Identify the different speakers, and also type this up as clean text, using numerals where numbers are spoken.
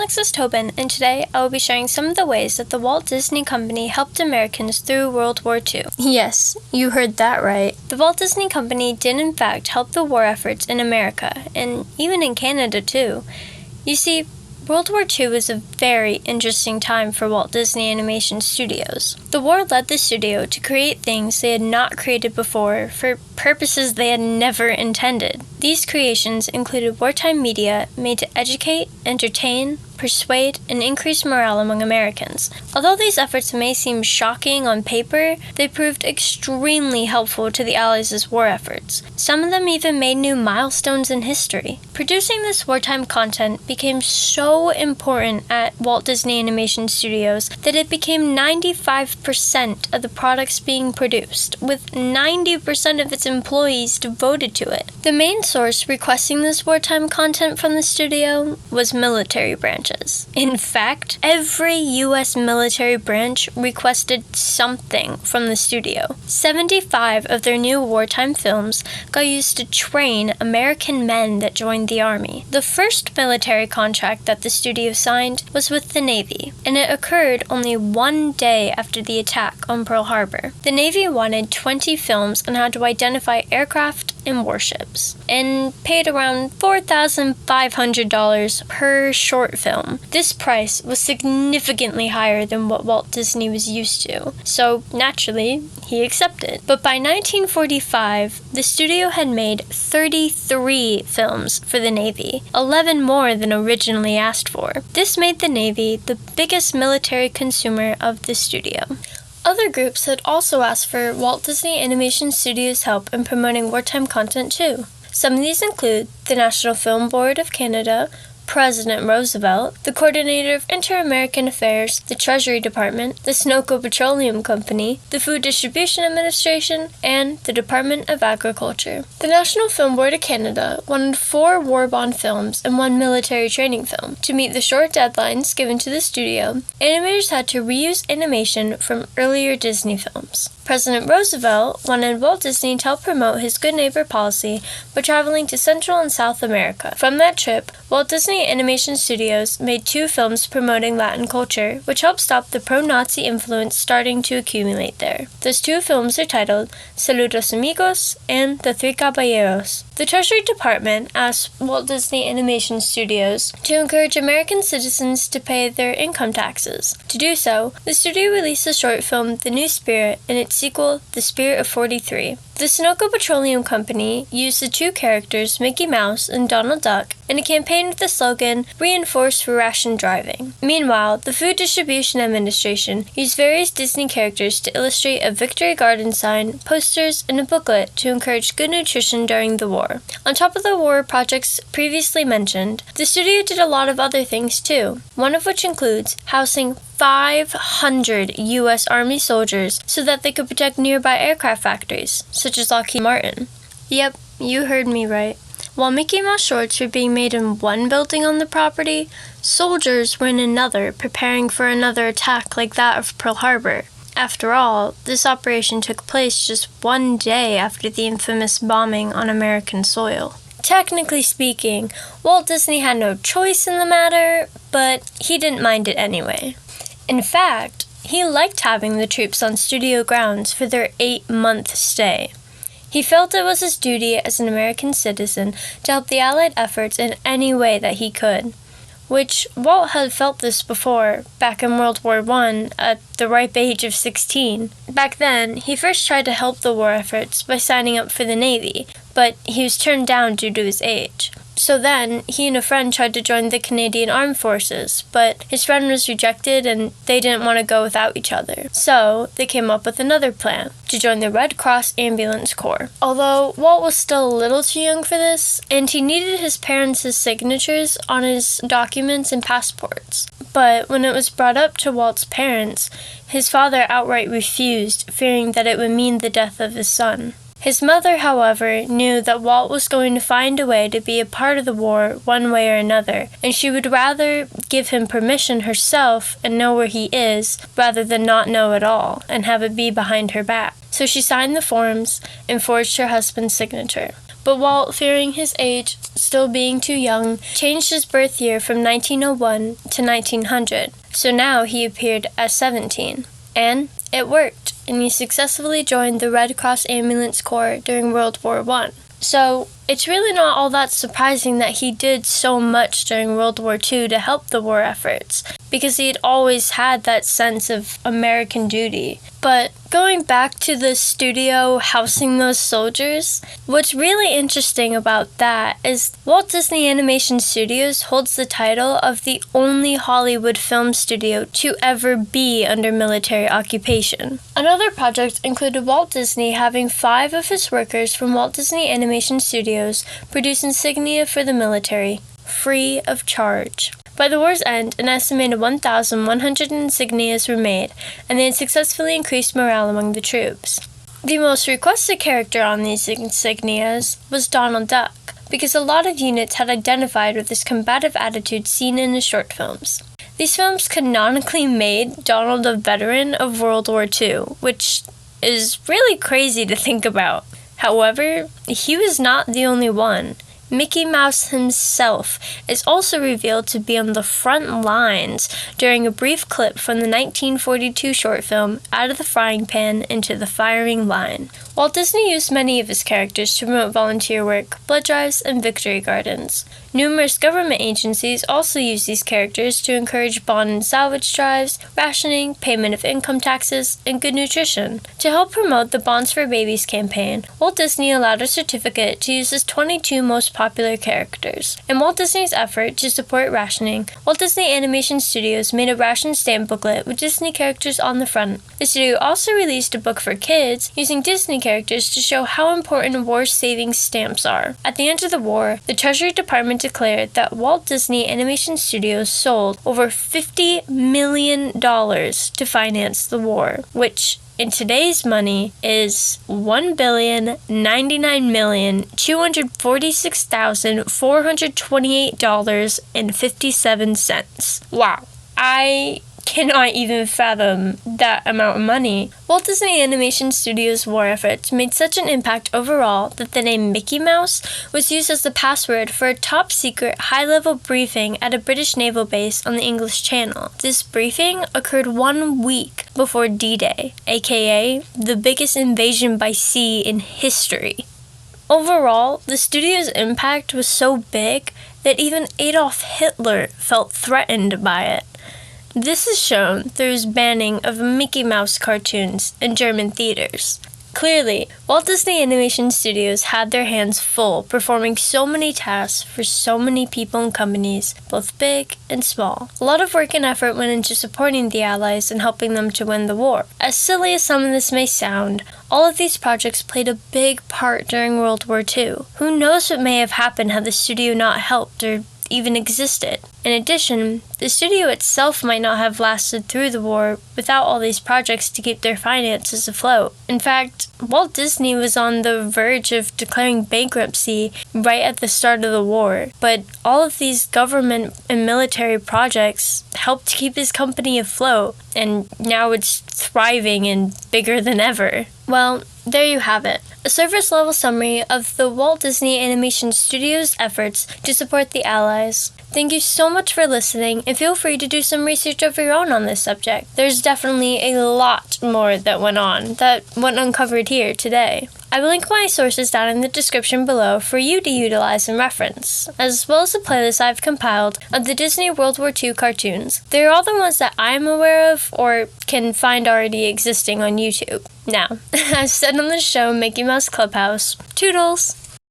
Speaker 1: Alexis Tobin, and today I will be sharing some of the ways that the Walt Disney Company helped Americans through World War II. Yes, you heard that right. The Walt Disney Company did in fact help the war efforts in America, and even in Canada too. You see, World War II was a very interesting time for Walt Disney Animation Studios. The war led the studio to create things they had not created before for purposes they had never intended. These creations included wartime media made to educate, entertain, persuade, and increase morale among Americans. Although these efforts may seem shocking on paper, they proved extremely helpful to the Allies' war efforts. Some of them even made new milestones in history. Producing this wartime content became so important at Walt Disney Animation Studios that it became 95% of the products being produced, with 90% of its employees devoted to it. The main source requesting this wartime content from the studio was military branches. In fact, every U.S. military branch requested something from the studio. 75 of their new wartime films got used to train American men that joined the Army. The first military contract that the studio signed was with the Navy, and it occurred only one day after the attack on Pearl Harbor. The Navy wanted 20 films on how to identify aircraft and warships, and paid around $4,500 per short film. This price was significantly higher than what Walt Disney was used to, so naturally, he accepted. But by 1945, the studio had made 33 films for the Navy, 11 more than originally asked for. This made the Navy the biggest military consumer of the studio. Other groups had also asked for Walt Disney Animation Studios' help in promoting wartime content too. Some of these include the National Film Board of Canada, President Roosevelt, the Coordinator of Inter-American Affairs, the Treasury Department, the Sunoco Petroleum Company, the Food Distribution Administration, and the Department of Agriculture. The National Film Board of Canada wanted 4 war bond films and 1 military training film. To meet the short deadlines given to the studio, animators had to reuse animation from earlier Disney films. President Roosevelt wanted Walt Disney to help promote his Good Neighbor policy by traveling to Central and South America. From that trip, Walt Disney Animation Studios made 2 films promoting Latin culture, which helped stop the pro-Nazi influence starting to accumulate there. Those 2 films are titled Saludos Amigos and The Three Caballeros. The Treasury Department asked Walt Disney Animation Studios to encourage American citizens to pay their income taxes. To do so, the studio released the short film The New Spirit and its sequel, The Spirit of 43. The Sunoco Petroleum Company used the 2 characters, Mickey Mouse and Donald Duck, in a campaign with the slogan, Reinforce for Ration Driving. Meanwhile, the Food Distribution Administration used various Disney characters to illustrate a Victory Garden sign, posters, and a booklet to encourage good nutrition during the war. On top of the war projects previously mentioned, the studio did a lot of other things too, one of which includes housing 500 U.S. Army soldiers so that they could protect nearby aircraft factories, such as Lockheed Martin. Yep, you heard me right. While Mickey Mouse shorts were being made in one building on the property, soldiers were in another, preparing for another attack like that of Pearl Harbor. After all, this operation took place just one day after the infamous bombing on American soil. Technically speaking, Walt Disney had no choice in the matter, but he didn't mind it anyway. In fact, he liked having the troops on studio grounds for their 8-month stay. He felt it was his duty as an American citizen to help the Allied efforts in any way that he could, which Walt had felt this before, back in World War I, at the ripe age of 16. Back then, he first tried to help the war efforts by signing up for the Navy, but he was turned down due to his age. So then, he and a friend tried to join the Canadian Armed Forces, but his friend was rejected and they didn't want to go without each other. So, they came up with another plan, to join the Red Cross Ambulance Corps. Although, Walt was still a little too young for this, and he needed his parents' signatures on his documents and passports. But when it was brought up to Walt's parents, his father outright refused, fearing that it would mean the death of his son. His mother, however, knew that Walt was going to find a way to be a part of the war one way or another, and she would rather give him permission herself and know where he is, rather than not know at all, and have it be behind her back. So she signed the forms and forged her husband's signature. but Walt, fearing his age still being too young, changed his birth year from 1901 to 1900, so now he appeared as 17. And it worked, and he successfully joined the Red Cross Ambulance Corps during World War I. So, it's really not all that surprising that he did so much during World War II to help the war efforts, because he had always had that sense of American duty. But going back to the studio housing those soldiers, what's really interesting about that is Walt Disney Animation Studios holds the title of the only Hollywood film studio to ever be under military occupation. Another project included Walt Disney having 5 of his workers from Walt Disney Animation Studios produce insignia for the military, free of charge. By the war's end, an estimated 1,100 insignias were made, and they had successfully increased morale among the troops. The most requested character on these insignias was Donald Duck, because a lot of units had identified with his combative attitude seen in his short films. These films canonically made Donald a veteran of World War II, which is really crazy to think about. However, he was not the only one. Mickey Mouse himself is also revealed to be on the front lines during a brief clip from the 1942 short film Out of the Frying Pan into the Firing Line. Walt Disney used many of his characters to promote volunteer work, blood drives, and victory gardens. Numerous government agencies also use these characters to encourage bond and salvage drives, rationing, payment of income taxes, and good nutrition. To help promote the Bonds for Babies campaign, Walt Disney allowed a certificate to use his 22 most popular characters. In Walt Disney's effort to support rationing, Walt Disney Animation Studios made a ration stamp booklet with Disney characters on the front. The studio also released a book for kids using Disney characters to show how important war-saving stamps are. At the end of the war, the Treasury Department declared that Walt Disney Animation Studios sold over $50 million to finance the war, which in today's money is $1,099,246,428.57. Wow. I cannot even fathom that amount of money. Walt Disney Animation Studios' war efforts made such an impact overall that the name Mickey Mouse was used as the password for a top-secret, high-level briefing at a British naval base on the English Channel. This briefing occurred 1 week before D-Day, aka the biggest invasion by sea in history. Overall, the studio's impact was so big that even Adolf Hitler felt threatened by it. This is shown through his banning of Mickey Mouse cartoons in German theaters. Clearly, Walt Disney Animation Studios had their hands full performing so many tasks for so many people and companies, both big and small. A lot of work and effort went into supporting the Allies and helping them to win the war. As silly as some of this may sound, all of these projects played a big part during World War II. Who knows what may have happened had the studio not helped or even existed. In addition, the studio itself might not have lasted through the war without all these projects to keep their finances afloat. In fact, Walt Disney was on the verge of declaring bankruptcy right at the start of the war, but all of these government and military projects helped to keep his company afloat, and now it's thriving and bigger than ever. Well, there you have it. A surface-level summary of the Walt Disney Animation Studios' efforts to support the Allies. Thank you so much for listening, and feel free to do some research of your own on this subject. There's definitely a lot more that went uncovered here today. I will link my sources down in the description below for you to utilize and reference, as well as the playlist I've compiled of the Disney World War II cartoons. They're all the ones that I'm aware of or can find already existing on YouTube. Now, as said on the show Mickey Mouse Clubhouse, toodles!